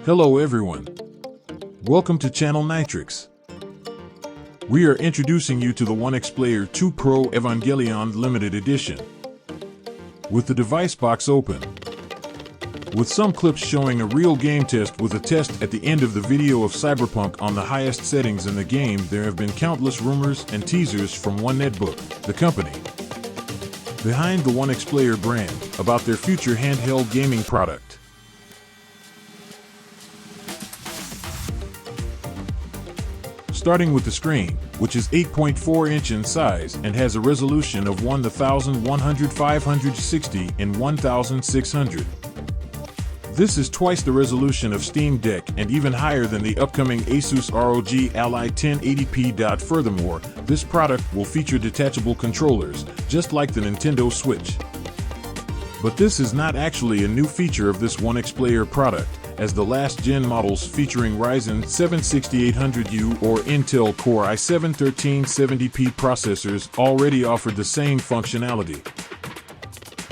Hello everyone. Welcome to Channel Nitrix. We are introducing you to the OnexPlayer 2 Pro Evangelion Limited Edition. With the device box open. With some clips showing a real game test with a test at the end of the video of Cyberpunk on the highest settings in the game, there have been countless rumors and teasers from OneNetbook, the company behind the OnexPlayer brand, about their future handheld gaming product. Starting with the screen, which is 8.4 inch in size and has a resolution of 1100x560 in 1600. This is twice the resolution of Steam Deck and even higher than the upcoming Asus ROG Ally 1080p. Furthermore, this product will feature detachable controllers, just like the Nintendo Switch. But this is not actually a new feature of this OnexPlayer product, as the last-gen models featuring Ryzen 7 6800U or Intel Core i7 1370p processors already offered the same functionality.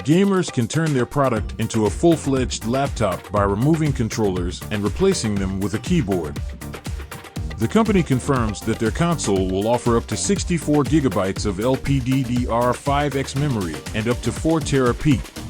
Gamers can turn their product into a full-fledged laptop by removing controllers and replacing them with a keyboard. The company confirms that their console will offer up to 64GB of LPDDR5X memory and up to 4TB